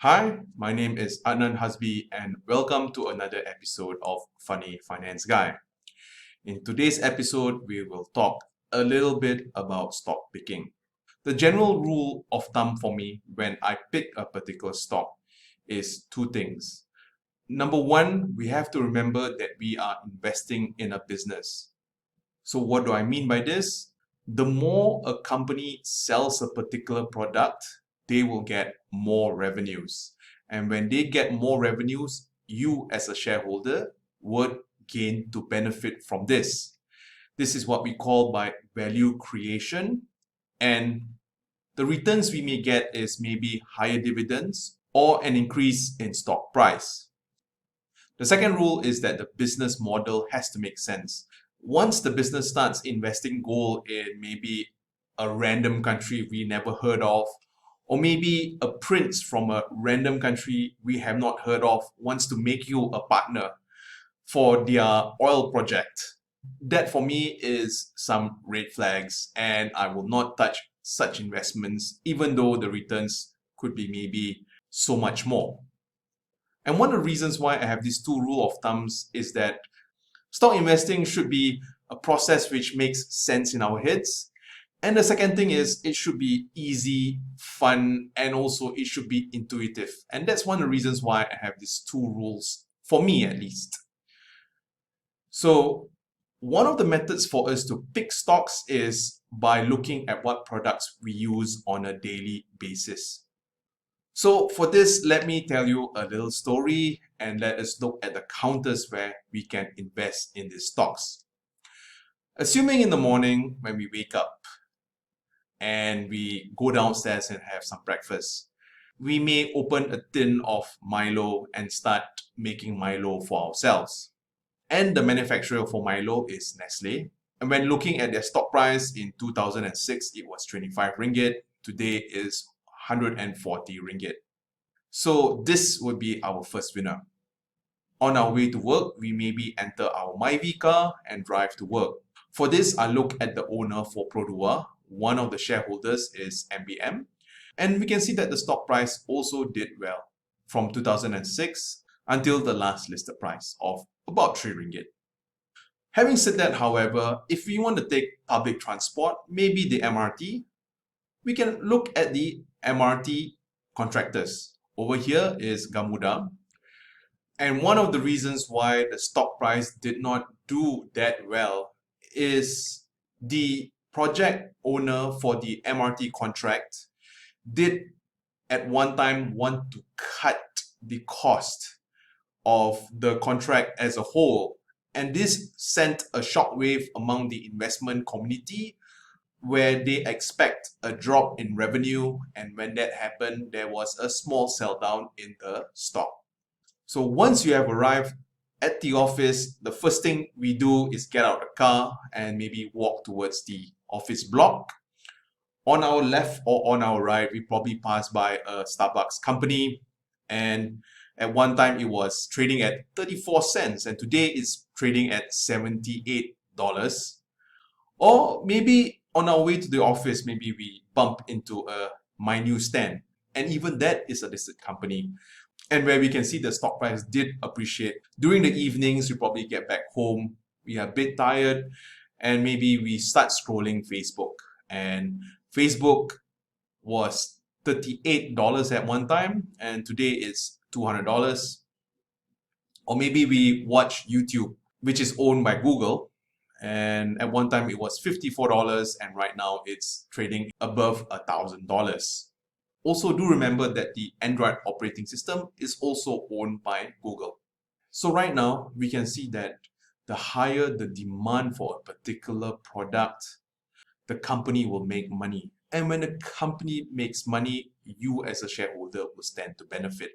Hi, my name is Adnan Hasbi and welcome to another episode of Funny Finance Guy. In today's episode, we will talk a little bit about stock picking. The general rule of thumb for me when I pick a particular stock is two things. Number one, we have to remember that we are investing in a business. So what do I mean by this? The more a company sells a particular product, they will get more revenues. And when they get more revenues, you as a shareholder would gain to benefit from this. This is what we call by value creation. And the returns we may get is maybe higher dividends or an increase in stock price. The second rule is that the business model has to make sense. Once the business starts investing gold in maybe a random country we never heard of, or maybe a prince from a random country we have not heard of wants to make you a partner for their oil project, that for me is some red flags, and I will not touch such investments even though the returns could be maybe so much more. And one of the reasons why I have these two rule of thumbs is that stock investing should be a process which makes sense in our heads. And the second thing is it should be easy, fun, and also it should be intuitive. And that's one of the reasons why I have these two rules, for me at least. So one of the methods for us to pick stocks is by looking at what products we use on a daily basis. So for this, let me tell you a little story and let us look at the counters where we can invest in these stocks. Assuming in the morning when we wake up and we go downstairs and have some breakfast, we may open a tin of Milo and start making Milo for ourselves. And the manufacturer for Milo is Nestle. And when looking at their stock price in 2006, it was 25 ringgit. Today is 140 ringgit. So this would be our first winner. On our way to work, we maybe enter our Myvi car and drive to work. For this, I look at the owner for Produa. One of the shareholders is MBM. And we can see that the stock price also did well from 2006 until the last listed price of about 3 ringgit. Having said that, however, if we want to take public transport, maybe the MRT, we can look at the MRT contractors. Over here is Gamuda. And one of the reasons why the stock price did not do that well is the project owner for the MRT contract did at one time want to cut the cost of the contract as a whole. And this sent a shockwave among the investment community where they expect a drop in revenue, and when that happened, there was a small sell down in the stock. So once you have arrived at the office, the first thing we do is get out the car and maybe walk towards the office block. On our left or on our right, we probably pass by a Starbucks company, and at one time it was trading at 34 cents and today it's trading at $78. Or maybe on our way to the office, maybe we bump into a My New stand, and even that is a listed company. And where we can see the stock price did appreciate. During the evenings, we probably get back home, we are a bit tired, and maybe we start scrolling Facebook. And Facebook was $38 at one time, and today it's $200. Or maybe we watch YouTube, which is owned by Google, and at one time it was $54 and right now it's trading above $1,000. Also do remember that the Android operating system is also owned by Google. So right now we can see that the higher the demand for a particular product, the company will make money. And when the company makes money, you as a shareholder will stand to benefit.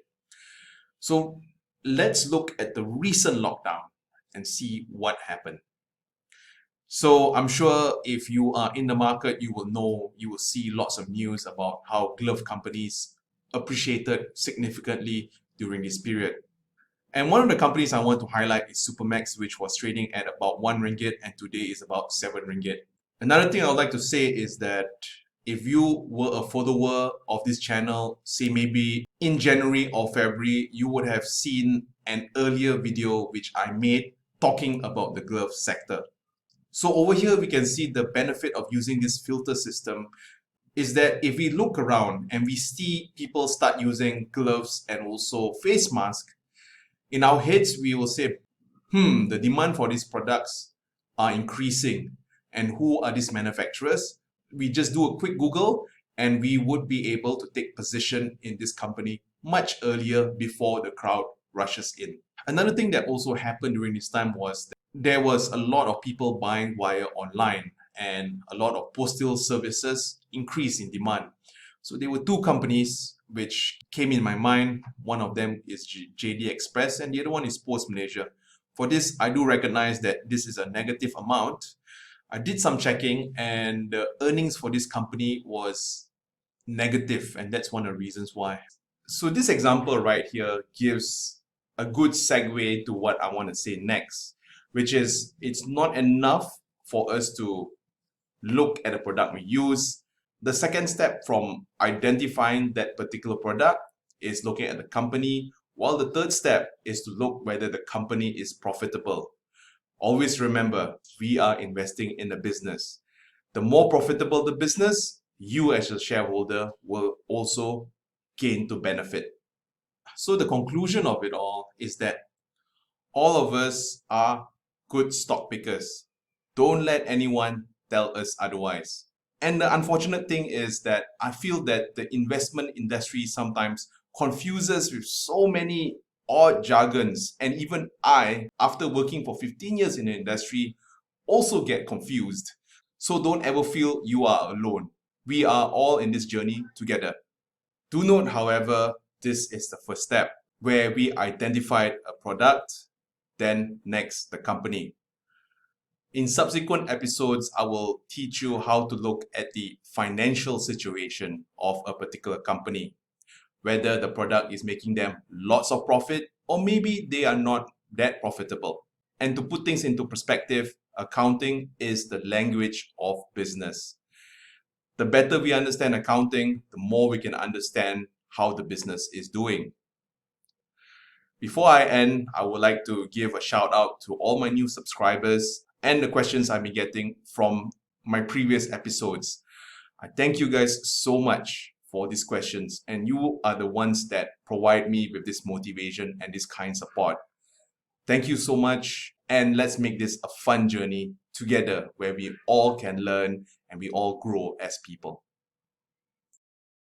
So let's look at the recent lockdown and see what happened. So I'm sure if you are in the market, you will see lots of news about how glove companies appreciated significantly during this period. And one of the companies I want to highlight is Supermax, which was trading at about 1 ringgit and today is about 7 ringgit. Another thing I would like to say is that if you were a follower of this channel, say maybe in January or February, you would have seen an earlier video which I made talking about the glove sector. So over here, we can see the benefit of using this filter system is that if we look around and we see people start using gloves and also face masks, in our heads, we will say, the demand for these products are increasing. And who are these manufacturers? We just do a quick Google and we would be able to take position in this company much earlier before the crowd rushes in. Another thing that also happened during this time was that there was a lot of people buying via online and a lot of postal services increased in demand. So there were two companies which came in my mind. One of them is JD Express and the other one is Post Malaysia. For this, I do recognize that this is a negative amount. I did some checking and the earnings for this company was negative, and that's one of the reasons why. So this example right here gives a good segue to what I want to say next, which is it's not enough for us to look at the product we use. The second step from identifying that particular product is looking at the company, while the third step is to look whether the company is profitable. Always remember, we are investing in a business. The more profitable the business, you as a shareholder will also gain to benefit. So the conclusion of it all is that all of us are good stock pickers. Don't let anyone tell us otherwise. And the unfortunate thing is that I feel that the investment industry sometimes confuses with so many odd jargons. And even I, after working for 15 years in the industry, also get confused. So don't ever feel you are alone. We are all in this journey together. Do note, however, this is the first step where we identified a product, then next the company. In subsequent episodes, I will teach you how to look at the financial situation of a particular company, whether the product is making them lots of profit or maybe they are not that profitable. And to put things into perspective, accounting is the language of business. The better we understand accounting, the more we can understand how the business is doing. Before I end, I would like to give a shout out to all my new subscribers and the questions I've been getting from my previous episodes. I thank you guys so much for these questions, and you are the ones that provide me with this motivation and this kind support. Thank you so much, and let's make this a fun journey together where we all can learn and we all grow as people.